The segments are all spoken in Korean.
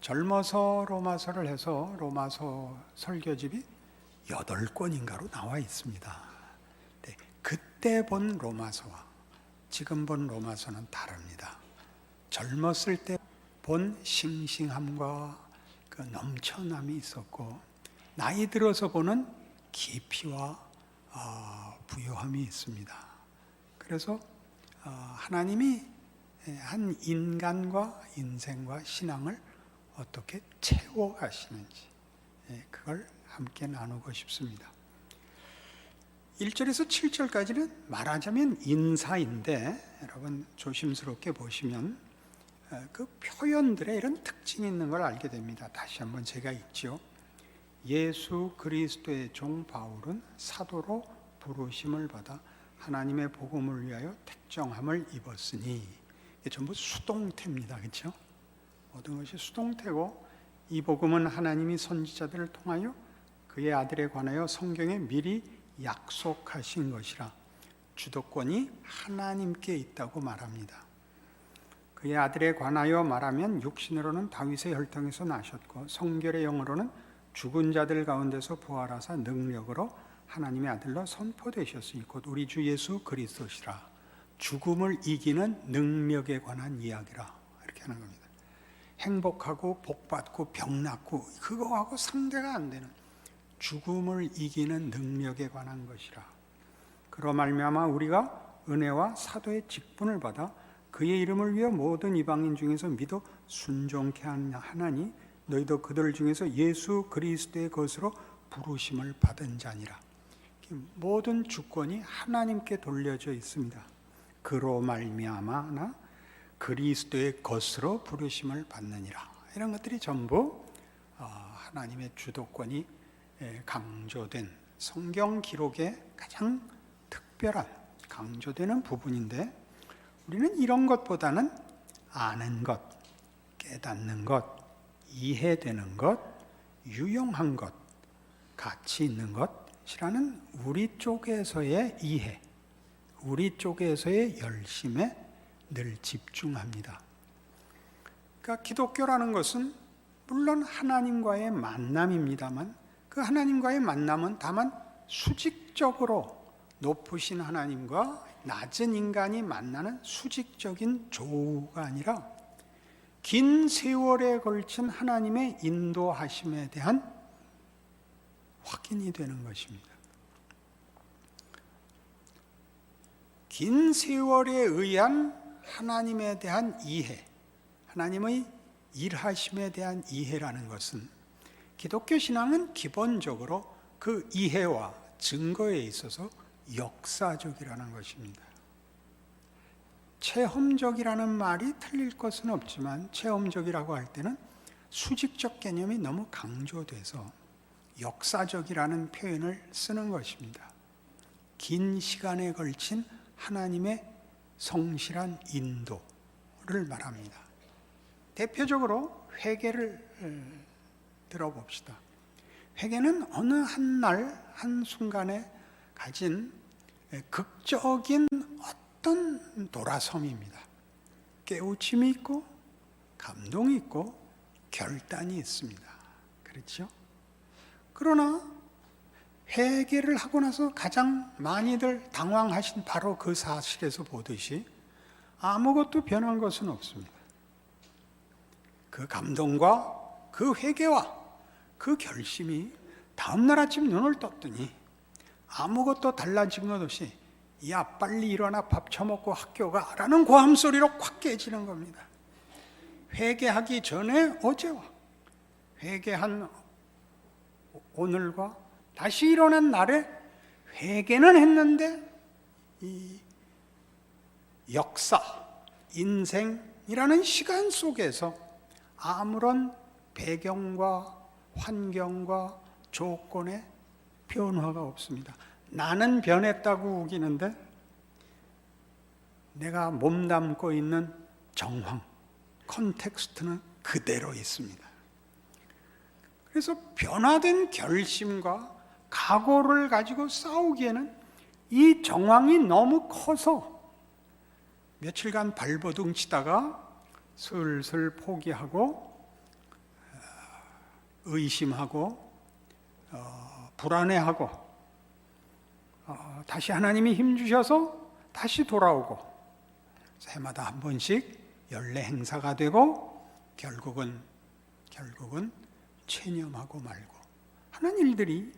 젊어서 로마서를 해서 로마서 설교집이 8권인가로 나와 있습니다. 그때 본 로마서와 지금 본 로마서는 다릅니다. 젊었을 때 본 싱싱함과 그 넘쳐남이 있었고, 나이 들어서 보는 깊이와 부요함이 있습니다. 그래서 하나님이 한 인간과 인생과 신앙을 어떻게 채워가시는지 그걸 함께 나누고 싶습니다. 1절에서 7절까지는 말하자면 인사인데, 여러분 조심스럽게 보시면 그 표현들에 이런 특징이 있는 걸 알게 됩니다. 다시 한번 제가 읽죠. 예수 그리스도의 종 바울은 사도로 부르심을 받아 하나님의 복음을 위하여 택정함을 입었으니, 이게 전부 수동태입니다. 그렇죠? 모든 것이 수동태고, 이 복음은 하나님이 선지자들을 통하여 그의 아들에 관하여 성경에 미리 약속하신 것이라 주도권이 하나님께 있다고 말합니다. 그의 아들에 관하여 말하면 육신으로는 다윗의 혈통에서 나셨고 성결의 영으로는 죽은 자들 가운데서 부활하사 능력으로 하나님의 아들로 선포되셨으니 곧 우리 주 예수 그리스도시라. 죽음을 이기는 능력에 관한 이야기라, 이렇게 하는 겁니다. 행복하고 복받고 병났고 그거하고 상대가 안 되는 죽음을 이기는 능력에 관한 것이라. 그로 말미암아 우리가 은혜와 사도의 직분을 받아 그의 이름을 위해 모든 이방인 중에서 믿어 순종케 하나니 너희도 그들 중에서 예수 그리스도의 것으로 부르심을 받은 자니라. 모든 주권이 하나님께 돌려져 있습니다. 그로 말미암아 그리스도의 것으로 부르심을 받느니라. 이런 것들이 전부 하나님의 주도권이 강조된 성경 기록의 가장 특별한 강조되는 부분인데, 우리는 이런 것보다는 아는 것, 깨닫는 것, 이해되는 것, 유용한 것, 가치 있는 것이라는 우리 쪽에서의 이해, 우리 쪽에서의 열심에 늘 집중합니다. 그러니까 기독교라는 것은 물론 하나님과의 만남입니다만, 그 하나님과의 만남은 다만 수직적으로 높으신 하나님과 낮은 인간이 만나는 수직적인 조우가 아니라 긴 세월에 걸친 하나님의 인도하심에 대한 확인이 되는 것입니다. 긴 세월에 의한 하나님에 대한 이해, 하나님의 일하심에 대한 이해라는 것은, 기독교 신앙은 기본적으로 그 이해와 증거에 있어서 역사적이라는 것입니다. 체험적이라는 말이 틀릴 것은 없지만, 체험적이라고 할 때는 수직적 개념이 너무 강조돼서 역사적이라는 표현을 쓰는 것입니다. 긴 시간에 걸친 하나님의 성실한 인도를 말합니다. 대표적으로 회개를 들어봅시다. 회개는 어느 한 날 한순간에 가진 극적인 어떤 돌아섬입니다. 깨우침이 있고 감동이 있고 결단이 있습니다. 그렇죠? 그러나 회개를 하고 나서 가장 많이들 당황하신 바로 그 사실에서 보듯이 아무것도 변한 것은 없습니다. 그 감동과 그 회개와 그 결심이 다음날 아침 눈을 떴더니 아무것도 달라진 것 없이 야 빨리 일어나 밥 처먹고 학교 가 라는 고함소리로 확 깨지는 겁니다. 회개하기 전에 어제와 회개한 오늘과 다시 일어난 날에 회개는 했는데 이 역사, 인생이라는 시간 속에서 아무런 배경과 환경과 조건에 변화가 없습니다. 나는 변했다고 우기는데 내가 몸담고 있는 정황, 컨텍스트는 그대로 있습니다. 그래서 변화된 결심과 각오를 가지고 싸우기에는 이 정황이 너무 커서 며칠간 발버둥 치다가 슬슬 포기하고 의심하고 불안해하고 다시 하나님이 힘 주셔서 다시 돌아오고, 해마다 한 번씩 연례 행사가 되고 결국은 체념하고 말고 하는 일들이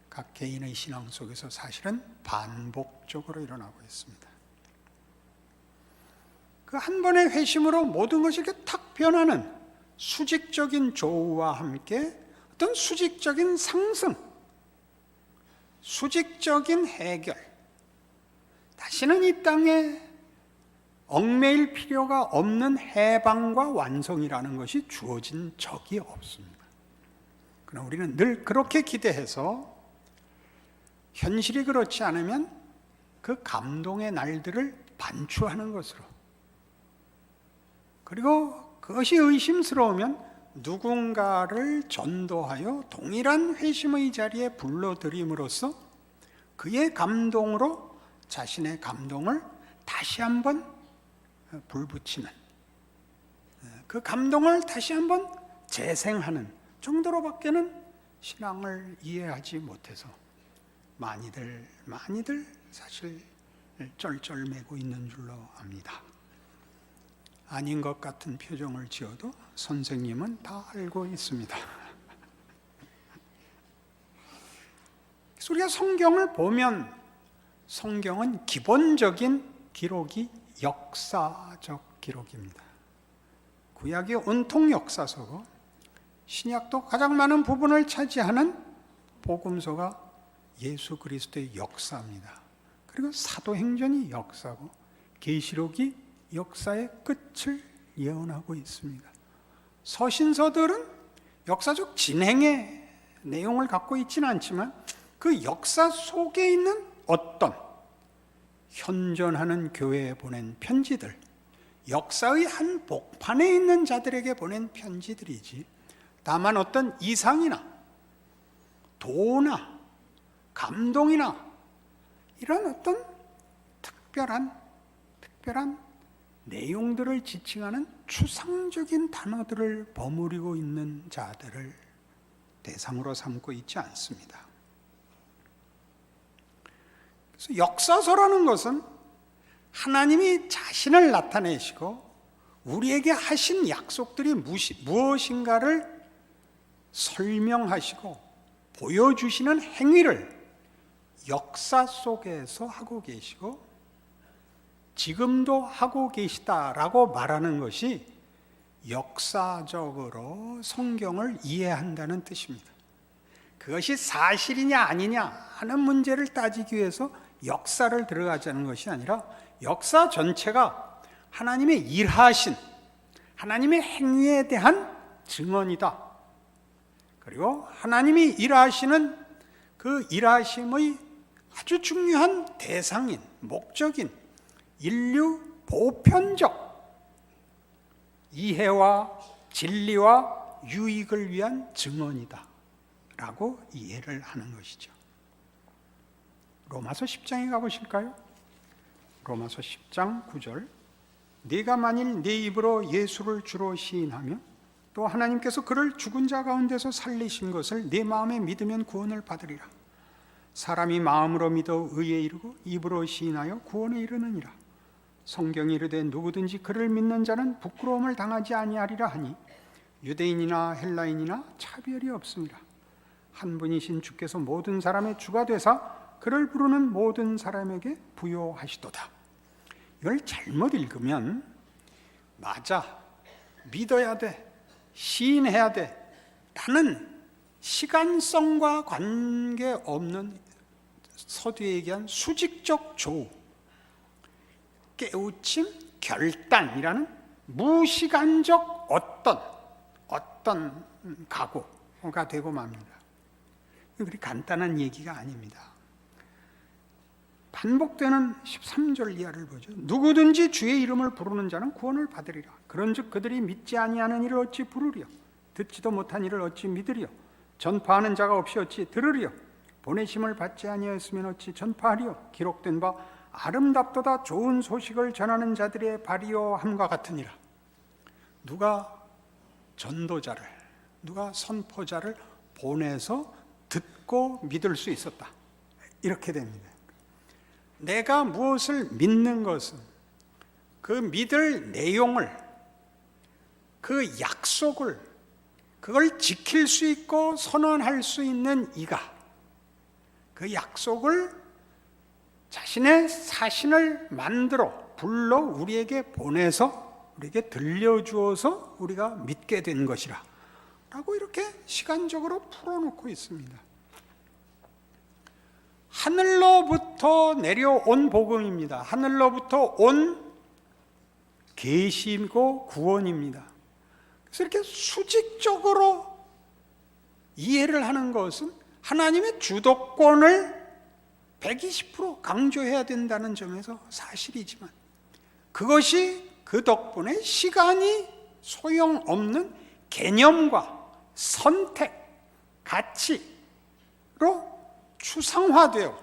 각 개인의 신앙 속에서 사실은 반복적으로 일어나고 있습니다. 그 한 번의 회심으로 모든 것이 이렇게 탁 변하는 수직적인 조우와 함께 어떤 수직적인 상승, 수직적인 해결, 다시는 이 땅에 얽매일 필요가 없는 해방과 완성이라는 것이 주어진 적이 없습니다. 그러나 우리는 늘 그렇게 기대해서 현실이 그렇지 않으면 그 감동의 날들을 반추하는 것으로, 그리고 그것이 의심스러우면 누군가를 전도하여 동일한 회심의 자리에 불러들임으로써 그의 감동으로 자신의 감동을 다시 한번 불붙이는, 그 감동을 다시 한번 재생하는 정도로밖에는 신앙을 이해하지 못해서 많이들 사실 쩔쩔매고 있는 줄로 압니다. 아닌 것 같은 표정을 지어도 선생님은 다 알고 있습니다. 그래서 우리가 성경을 보면 성경은 기본적인 기록이 역사적 기록입니다. 구약이 온통 역사서고 신약도 가장 많은 부분을 차지하는 복음서가 예수 그리스도의 역사입니다. 그리고 사도행전이 역사고 계시록이 역사의 끝을 예언하고 있습니다. 서신서들은 역사적 진행의 내용을 갖고 있지는 않지만 그 역사 속에 있는 어떤 현존하는 교회에 보낸 편지들, 역사의 한 복판에 있는 자들에게 보낸 편지들이지, 다만 어떤 이상이나 도나 감동이나 이런 어떤 특별한 내용들을 지칭하는 추상적인 단어들을 버무리고 있는 자들을 대상으로 삼고 있지 않습니다. 그래서 역사서라는 것은 하나님이 자신을 나타내시고 우리에게 하신 약속들이 무엇인가를 설명하시고 보여주시는 행위를 역사 속에서 하고 계시고 지금도 하고 계시다라고 말하는 것이 역사적으로 성경을 이해한다는 뜻입니다. 그것이 사실이냐 아니냐 하는 문제를 따지기 위해서 역사를 들어가자는 것이 아니라 역사 전체가 하나님의 일하신 하나님의 행위에 대한 증언이다. 그리고 하나님이 일하시는 그 일하심의 아주 중요한 대상인, 목적인 인류 보편적 이해와 진리와 유익을 위한 증언이다 라고 이해를 하는 것이죠. 로마서 10장에 가보실까요? 로마서 10장 9절, 네가 만일 네 입으로 예수를 주로 시인하며 또 하나님께서 그를 죽은 자 가운데서 살리신 것을 네 마음에 믿으면 구원을 받으리라. 사람이 마음으로 믿어 의에 이르고 입으로 시인하여 구원에 이르느니라. 성경이 이르되 누구든지 그를 믿는 자는 부끄러움을 당하지 아니하리라 하니 유대인이나 헬라인이나 차별이 없습니다. 한 분이신 주께서 모든 사람의 주가 되사 그를 부르는 모든 사람에게 부요하시도다. 이걸 잘못 읽으면 맞아, 믿어야 돼, 시인해야 돼 라는 시간성과 관계없는 서두에 얘기한 수직적 조우, 깨우침, 결단이라는 무시간적 어떤 각오가 되고 맙니다. 그리 간단한 얘기가 아닙니다. 반복되는 13절 이하를 보죠. 누구든지 주의 이름을 부르는 자는 구원을 받으리라. 그런즉 그들이 믿지 아니하는 이를 어찌 부르리요? 듣지도 못한 이를 어찌 믿으리요? 전파하는 자가 없이 어찌 들으리요? 보내심을 받지 아니하였으면 어찌 전파하리요? 기록된 바 아름답도다 좋은 소식을 전하는 자들의 발이요 함과 같으니라. 누가 전도자를, 누가 선포자를 보내서 듣고 믿을 수 있었다. 이렇게 됩니다. 내가 무엇을 믿는 것은 그 믿을 내용을, 그 약속을, 그걸 지킬 수 있고 선언할 수 있는 이가 그 약속을 자신의 사신을 만들어 불러 우리에게 보내서 우리에게 들려주어서 우리가 믿게 된 것이라 라고 이렇게 시간적으로 풀어놓고 있습니다. 하늘로부터 내려온 복음입니다. 하늘로부터 온 계시고 구원입니다. 그래서 이렇게 수직적으로 이해를 하는 것은 하나님의 주도권을 120% 강조해야 된다는 점에서 사실이지만, 그것이 그 덕분에 시간이 소용없는 개념과 선택, 가치로 추상화되어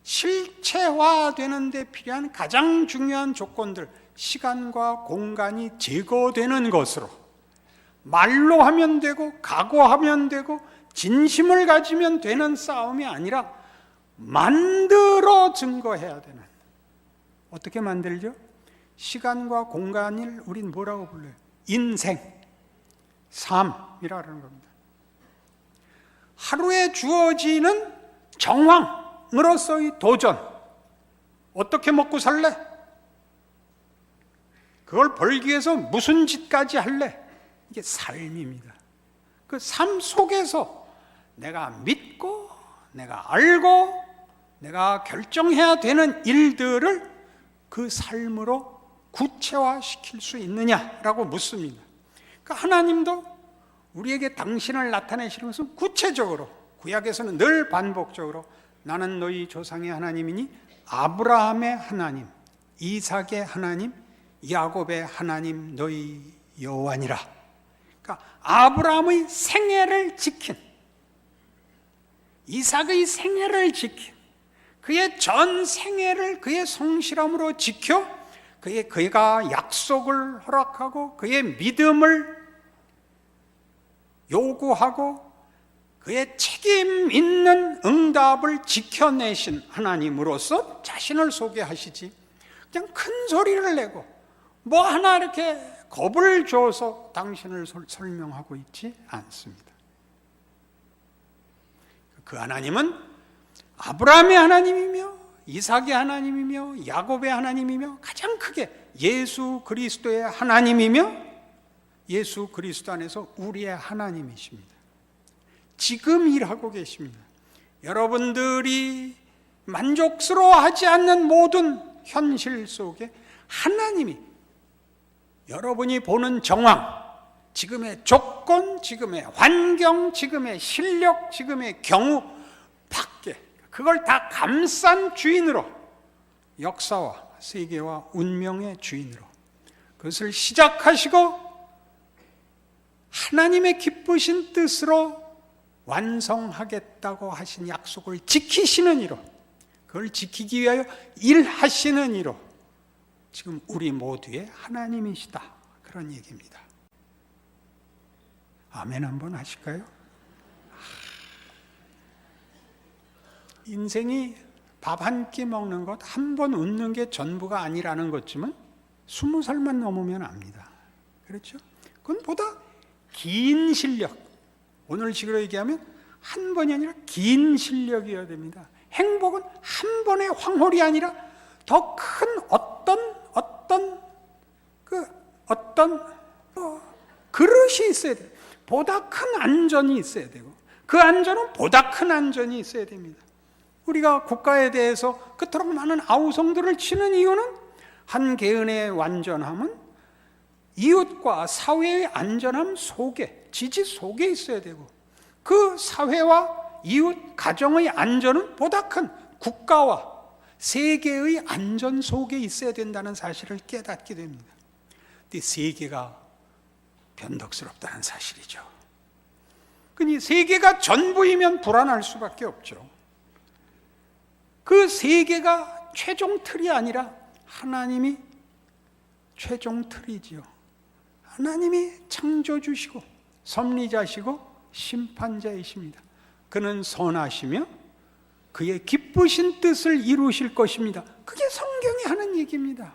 실체화되는 데 필요한 가장 중요한 조건들, 시간과 공간이 제거되는 것으로 말로 하면 되고 각오하면 되고 진심을 가지면 되는 싸움이 아니라 만들어 증거해야 되는. 어떻게 만들죠? 시간과 공간을 우린 뭐라고 불러요? 인생, 삶이라는 겁니다. 하루에 주어지는 정황으로서의 도전. 어떻게 먹고 살래? 그걸 벌기 위해서 무슨 짓까지 할래? 이게 삶입니다. 그 삶 속에서 내가 믿고, 내가 알고, 내가 결정해야 되는 일들을 그 삶으로 구체화시킬 수 있느냐라고 묻습니다. 그러니까 하나님도 우리에게 당신을 나타내시는 것은 구체적으로, 구약에서는 늘 반복적으로 나는 너희 조상의 하나님이니 아브라함의 하나님, 이삭의 하나님, 야곱의 하나님 너희 여호와니라. 그러니까 아브라함의 생애를 지킨, 이삭의 생애를 지킨, 그의 전 생애를 그의 성실함으로 지켜 그가 약속을 허락하고 그의 믿음을 요구하고 그의 책임 있는 응답을 지켜내신 하나님으로서 자신을 소개하시지, 그냥 큰 소리를 내고 뭐 하나 이렇게 겁을 줘서 당신을 설명하고 있지 않습니다. 그 하나님은 아브라함의 하나님이며 이삭의 하나님이며 야곱의 하나님이며 가장 크게 예수 그리스도의 하나님이며 예수 그리스도 안에서 우리의 하나님이십니다. 지금 일하고 계십니다. 여러분들이 만족스러워하지 않는 모든 현실 속에 하나님이 여러분이 보는 정황, 지금의 조건, 지금의 환경, 지금의 실력, 지금의 경우 밖에 그걸 다 감싼 주인으로, 역사와 세계와 운명의 주인으로 그것을 시작하시고 하나님의 기쁘신 뜻으로 완성하겠다고 하신 약속을 지키시는 이로, 그걸 지키기 위하여 일하시는 이로 지금 우리 모두의 하나님이시다, 그런 얘기입니다. 아멘 한번 하실까요? 인생이 밥 한 끼 먹는 것, 한 번 웃는 게 전부가 아니라는 것쯤은 20살만 넘으면 압니다. 그렇죠? 그건 보다 긴 실력, 오늘 식으로 얘기하면 한 번이 아니라 긴 실력이어야 됩니다. 행복은 한 번의 황홀이 아니라 더 큰 그릇이 있어야 돼요. 보다 큰 안전이 있어야 되고, 그 안전은 보다 큰 안전이 있어야 됩니다. 우리가 국가에 대해서 그토록 많은 아우성들을 치는 이유는 한 개인의 완전함은 이웃과 사회의 안전함 속에, 지지 속에 있어야 되고, 그 사회와 이웃, 가정의 안전은 보다 큰 국가와 세계의 안전 속에 있어야 된다는 사실을 깨닫게 됩니다. 근데 세계가 변덕스럽다는 사실이죠. 그니 세계가 전부이면 불안할 수밖에 없죠. 그 세계가 최종 틀이 아니라 하나님이 최종 틀이지요. 하나님이 창조주시고 섭리자시고 심판자이십니다. 그는 선하시며 그의 기쁘신 뜻을 이루실 것입니다. 그게 성경이 하는 얘기입니다.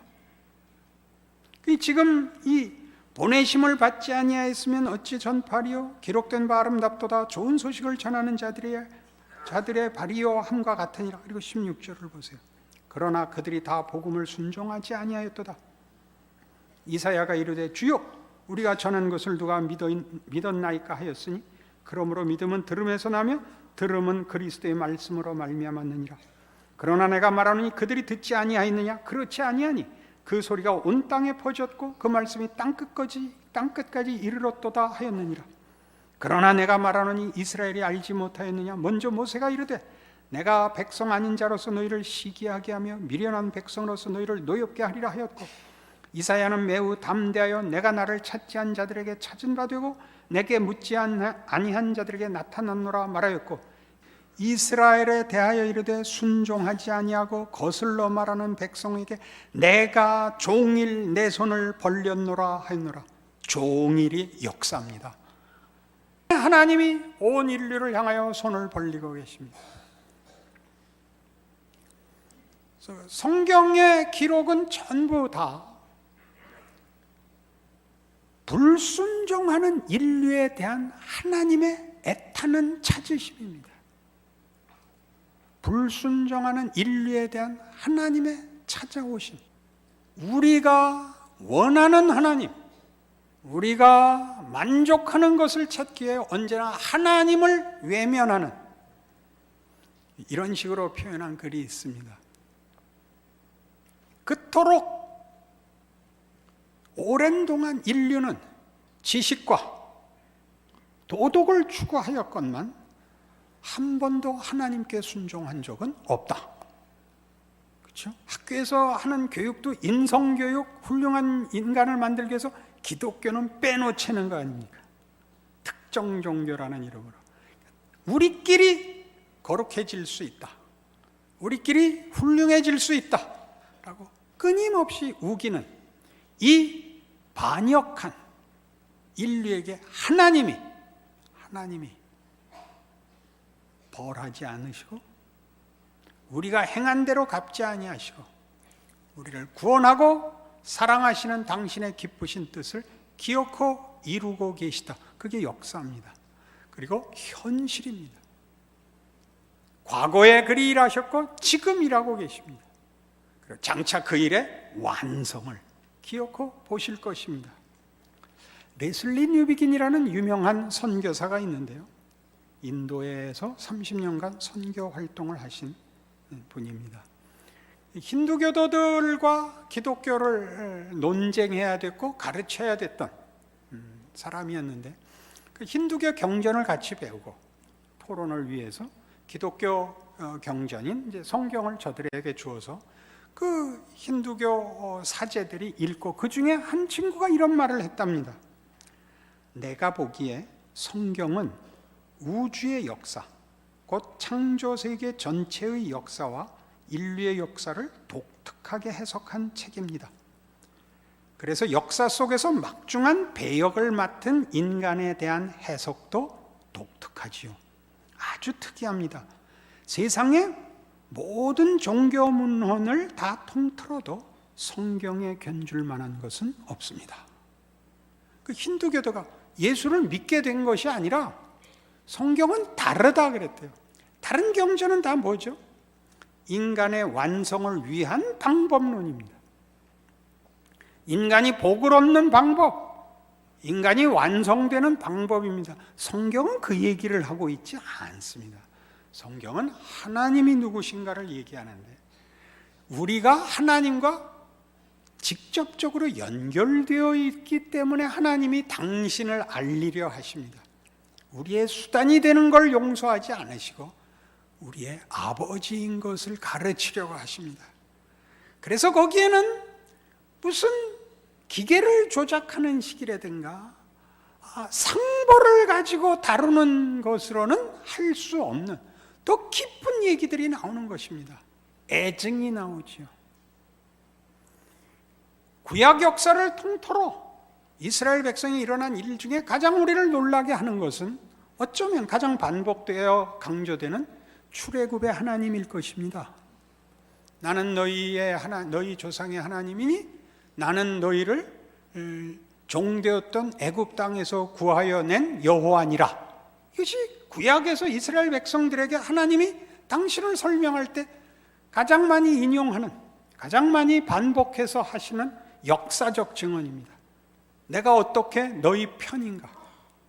지금 이 보내심을 받지 아니하였으면 어찌 전파리요 기록된 바 아름답도다 좋은 소식을 전하는 자들의 발이요 함과 같으니라. 그리고 16절을 보세요. 그러나 그들이 다 복음을 순종하지 아니하였도다. 이사야가 이르되 주여 우리가 전한 것을 누가 믿었나이까 하였으니 그러므로 믿음은 들음에서 나며 들음은 그리스도의 말씀으로 말미암았느니라. 그러나 내가 말하노니 그들이 듣지 아니하였느냐? 그렇지 아니하니 그 소리가 온 땅에 퍼졌고 그 말씀이 땅끝까지 이르렀도다 하였느니라. 그러나 내가 말하노니 이스라엘이 알지 못하였느냐? 먼저 모세가 이르되 내가 백성 아닌 자로서 너희를 시기하게 하며 미련한 백성으로서 너희를 노엽게 하리라 하였고, 이사야는 매우 담대하여 내가 나를 찾지 않은 자들에게 찾은 바 되고 내게 묻지 아니한 자들에게 나타났노라 말하였고, 이스라엘에 대하여 이르되 순종하지 아니하고 거슬러 말하는 백성에게 내가 종일 내 손을 벌렸노라 하였노라. 종일이 역사입니다. 하나님이 온 인류를 향하여 손을 벌리고 계십니다. 성경의 기록은 전부 다 불순종하는 인류에 대한 하나님의 애타는 찾으심입니다. 불순종하는 인류에 대한 하나님의 찾아오심. 우리가 원하는 하나님, 우리가 만족하는 것을 찾기 위해 언제나 하나님을 외면하는, 이런 식으로 표현한 글이 있습니다. 그토록 오랜 동안 인류는 지식과 도덕을 추구하였건만 한 번도 하나님께 순종한 적은 없다. 그렇죠? 학교에서 하는 교육도 인성교육, 훌륭한 인간을 만들기 위해서 기독교는 빼놓치는 거 아닙니까? 특정 종교라는 이름으로. 우리끼리 거룩해질 수 있다. 우리끼리 훌륭해질 수 있다. 라고 끊임없이 우기는 이 반역한 인류에게 하나님이 벌하지 않으시고 우리가 행한 대로 갚지 아니하시고 우리를 구원하고 사랑하시는 당신의 기쁘신 뜻을 기어코 이루고 계시다. 그게 역사입니다. 그리고 현실입니다. 과거에 그리 일하셨고 지금 일하고 계십니다. 그리고 장차 그 일의 완성을 기어코 보실 것입니다. 레슬리 뉴비긴이라는 유명한 선교사가 있는데요, 인도에서 30년간 선교 활동을 하신 분입니다. 힌두교도들과 기독교를 논쟁해야 됐고 가르쳐야 됐던 사람이었는데, 그 힌두교 경전을 같이 배우고 토론을 위해서 기독교 경전인 이제 성경을 저들에게 주어서 그 힌두교 사제들이 읽고 그 중에 한 친구가 이런 말을 했답니다. 내가 보기에 성경은 우주의 역사, 곧 창조세계 전체의 역사와 인류의 역사를 독특하게 해석한 책입니다. 그래서 역사 속에서 막중한 배역을 맡은 인간에 대한 해석도 독특하지요. 아주 특이합니다. 세상의 모든 종교 문헌을 다 통틀어도 성경에 견줄 만한 것은 없습니다. 그 힌두교도가 예수를 믿게 된 것이 아니라 성경은 다르다 그랬대요. 다른 경전은 다 뭐죠? 인간의 완성을 위한 방법론입니다. 인간이 복을 얻는 방법, 인간이 완성되는 방법입니다. 성경은 그 얘기를 하고 있지 않습니다. 성경은 하나님이 누구신가를 얘기하는데, 우리가 하나님과 직접적으로 연결되어 있기 때문에 하나님이 당신을 알리려 하십니다. 우리의 수단이 되는 걸 용서하지 않으시고 우리의 아버지인 것을 가르치려고 하십니다. 그래서 거기에는 무슨 기계를 조작하는 식이라든가 상보를 가지고 다루는 것으로는 할 수 없는 더 깊은 얘기들이 나오는 것입니다. 애증이 나오죠. 구약 역사를 통틀어 이스라엘 백성이 일어난 일 중에 가장 우리를 놀라게 하는 것은 어쩌면 가장 반복되어 강조되는 출애굽의 하나님일 것입니다. 나는 너희 조상의 하나님이니 나는 너희를 종되었던 애굽 땅에서 구하여 낸 여호와니라. 이것이 구약에서 이스라엘 백성들에게 하나님이 당신을 설명할 때 가장 많이 인용하는, 가장 많이 반복해서 하시는 역사적 증언입니다. 내가 어떻게 너희 편인가,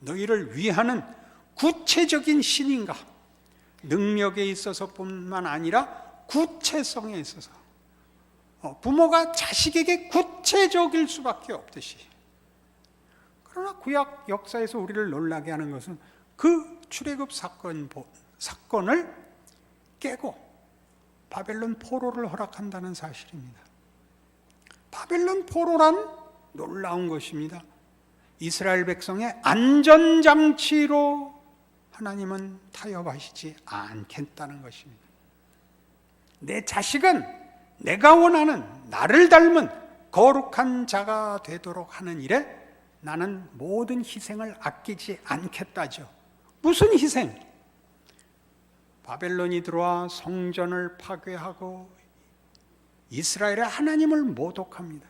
너희를 위하는 구체적인 신인가, 능력에 있어서뿐만 아니라 구체성에 있어서 부모가 자식에게 구체적일 수밖에 없듯이. 그러나 구약 역사에서 우리를 놀라게 하는 것은 그 출애굽 사건을 깨고 바벨론 포로를 허락한다는 사실입니다. 바벨론 포로란 놀라운 것입니다. 이스라엘 백성의 안전장치로 하나님은 타협하시지 않겠다는 것입니다. 내 자식은 내가 원하는 나를 닮은 거룩한 자가 되도록 하는 일에 나는 모든 희생을 아끼지 않겠다죠. 무슨 희생? 바벨론이 들어와 성전을 파괴하고 이스라엘의 하나님을 모독합니다.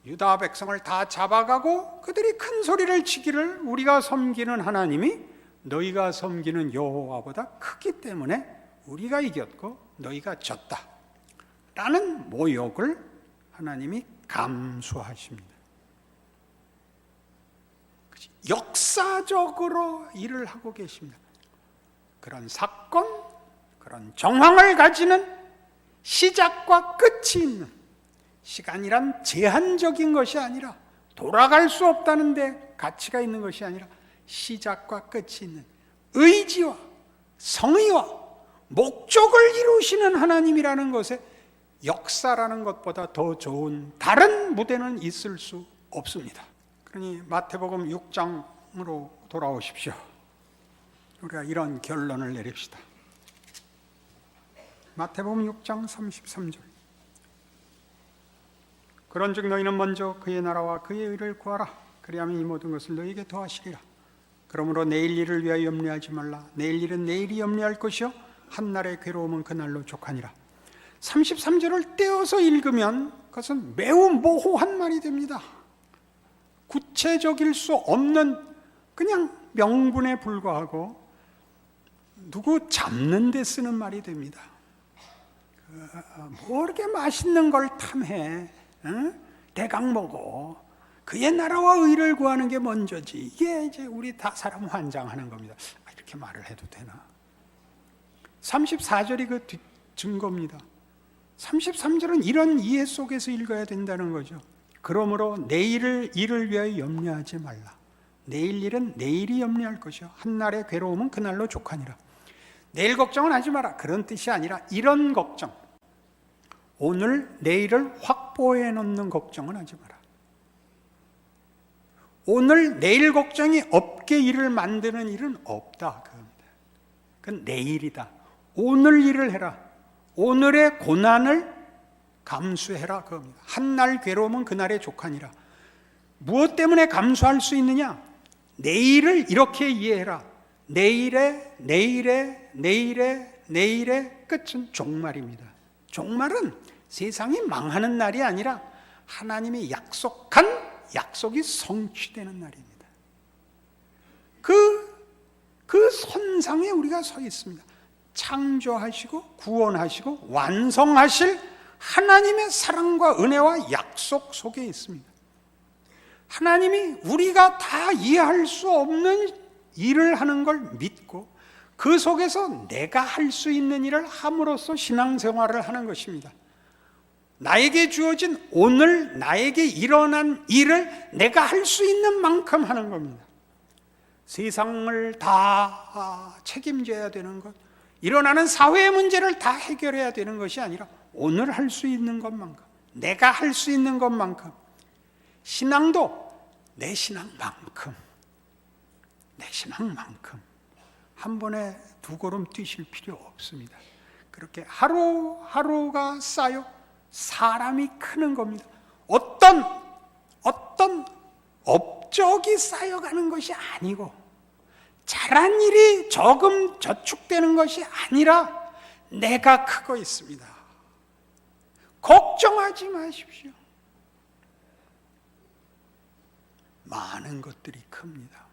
유다 백성을 다 잡아가고 그들이 큰 소리를 치기를 우리가 섬기는 하나님이 너희가 섬기는 여호와보다 크기 때문에 우리가 이겼고 너희가 졌다 라는 모욕을 하나님이 감수하십니다. 역사적으로 일을 하고 계십니다. 그런 사건, 그런 정황을 가지는 시작과 끝이 있는, 시간이란 제한적인 것이 아니라 돌아갈 수 없다는데 가치가 있는 것이 아니라 시작과 끝이 있는 의지와 성의와 목적을 이루시는 하나님이라는 것에 역사라는 것보다 더 좋은 다른 무대는 있을 수 없습니다. 그러니 마태복음 6장으로 돌아오십시오. 우리가 이런 결론을 내립시다. 마태복음 6장 33절. 그런즉 너희는 먼저 그의 나라와 그의 의를 구하라. 그리하면 이 모든 것을 너희에게 더하시리라. 그러므로 내일 일을 위하여 염려하지 말라. 내일 일은 내일이 염려할 것이요 한날의 괴로움은 그날로 족하니라. 33절을 떼어서 읽으면 그것은 매우 모호한 말이 됩니다. 구체적일 수 없는 그냥 명분에 불과하고 누구 잡는 데 쓰는 말이 됩니다. 뭐 이렇게 맛있는 걸 탐해, 대강 먹어. 그의 나라와 의를 구하는 게 먼저지. 이게 이제 우리 다 사람 환장하는 겁니다. 이렇게 말을 해도 되나? 34절이 그 증거입니다. 33절은 이런 이해 속에서 읽어야 된다는 거죠. 그러므로 내일 일을 위하여 염려하지 말라. 내일 일은 내일이 염려할 것이요 한날의 괴로움은 그날로 족하니라. 내일 걱정은 하지 마라. 그런 뜻이 아니라 이런 걱정, 오늘 내일을 확보해 놓는 걱정은 하지 마라. 오늘 내일 걱정이 없게 일을 만드는 일은 없다 그겁니다. 그건 내일이다. 오늘 일을 해라. 오늘의 고난을 감수해라 그겁니다. 한날 괴로움은 그날의 족하니라. 무엇 때문에 감수할 수 있느냐? 내일을 이렇게 이해해라. 내일의 끝은 종말입니다. 종말은 세상이 망하는 날이 아니라 하나님이 약속한 약속이 성취되는 날입니다. 그 선상에 우리가 서 있습니다. 창조하시고 구원하시고 완성하실 하나님의 사랑과 은혜와 약속 속에 있습니다. 하나님이 우리가 다 이해할 수 없는 일을 하는 걸 믿고 그 속에서 내가 할 수 있는 일을 함으로써 신앙생활을 하는 것입니다. 나에게 주어진 오늘 나에게 일어난 일을 내가 할 수 있는 만큼 하는 겁니다. 세상을 다 책임져야 되는 것, 일어나는 사회의 문제를 다 해결해야 되는 것이 아니라 오늘 할 수 있는 것만큼, 내가 할 수 있는 것만큼, 신앙도 내 신앙만큼 한 번에 두 걸음 뛰실 필요 없습니다. 그렇게 하루하루가 쌓여 사람이 크는 겁니다. 어떤 어떤 업적이 쌓여가는 것이 아니고 잘한 일이 조금 저축되는 것이 아니라 내가 크고 있습니다. 걱정하지 마십시오. 많은 것들이 큽니다.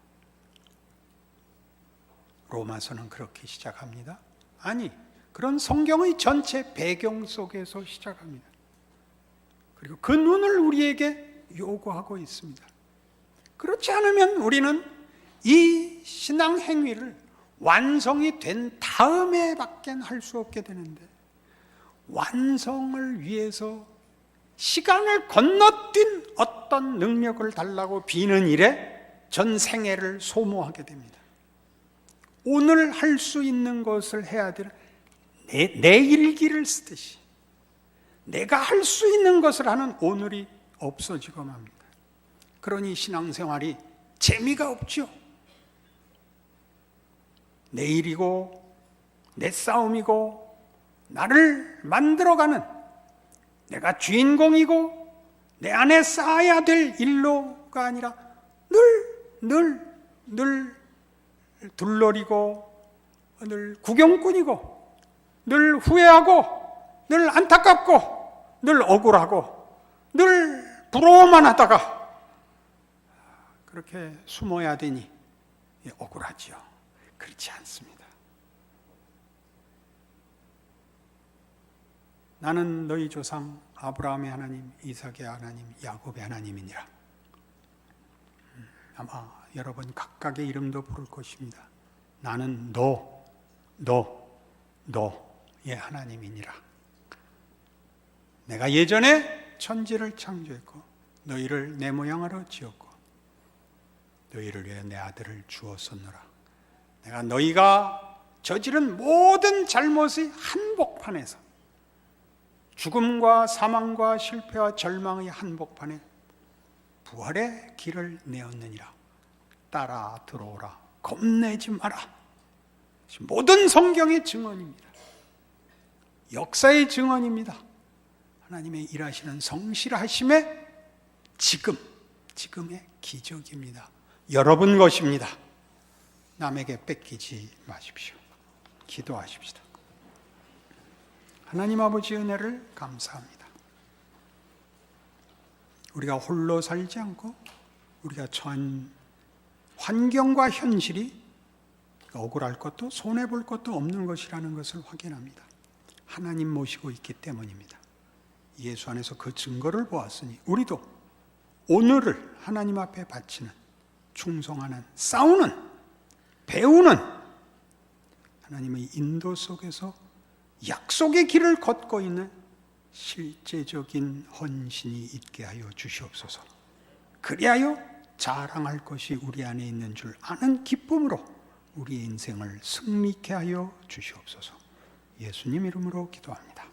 로마서는 그렇게 시작합니다. 아니, 그런 성경의 전체 배경 속에서 시작합니다. 그리고 그 눈을 우리에게 요구하고 있습니다. 그렇지 않으면 우리는 이 신앙 행위를 완성이 된 다음에 밖에 할 수 없게 되는데, 완성을 위해서 시간을 건너뛴 어떤 능력을 달라고 비는 일에 전 생애를 소모하게 됩니다. 오늘 할 수 있는 것을 해야 되는 내 일기를 쓰듯이 내가 할 수 있는 것을 하는 오늘이 없어지고 맙니다. 그러니 신앙생활이 재미가 없죠. 내 일이고 내 싸움이고 나를 만들어가는, 내가 주인공이고 내 안에 쌓아야 될 일로가 아니라 늘 둘러리고 늘 구경꾼이고 늘 후회하고 늘 안타깝고 늘 억울하고 늘 부러워만 하다가 그렇게 숨어야 되니 억울하지요. 그렇지 않습니다. 나는 너희 조상 아브라함의 하나님, 이삭의 하나님, 야곱의 하나님이니라. 아마 여러분 각각의 이름도 부를 것입니다. 나는 너의 하나님이니라. 내가 예전에 천지를 창조했고 너희를 내 모양으로 지었고 너희를 위해 내 아들을 주었었노라. 내가 너희가 저지른 모든 잘못의 한복판에서, 죽음과 사망과 실패와 절망의 한복판에 부활의 길을 내었느니라. 따라 들어오라. 겁내지 마라. 모든 성경의 증언입니다. 역사의 증언입니다. 하나님의 일하시는 성실하심의 지금의 기적입니다. 여러분 것입니다. 남에게 뺏기지 마십시오. 기도하십시다. 하나님 아버지 은혜를 감사합니다. 우리가 홀로 살지 않고 우리가 처한 환경과 현실이 억울할 것도 손해볼 것도 없는 것이라는 것을 확인합니다. 하나님 모시고 있기 때문입니다. 예수 안에서 그 증거를 보았으니 우리도 오늘을 하나님 앞에 바치는, 충성하는, 싸우는, 배우는 하나님의 인도 속에서 약속의 길을 걷고 있는 실제적인 헌신이 있게 하여 주시옵소서. 그리하여 자랑할 것이 우리 안에 있는 줄 아는 기쁨으로 우리의 인생을 승리케 하여 주시옵소서. 예수님 이름으로 기도합니다.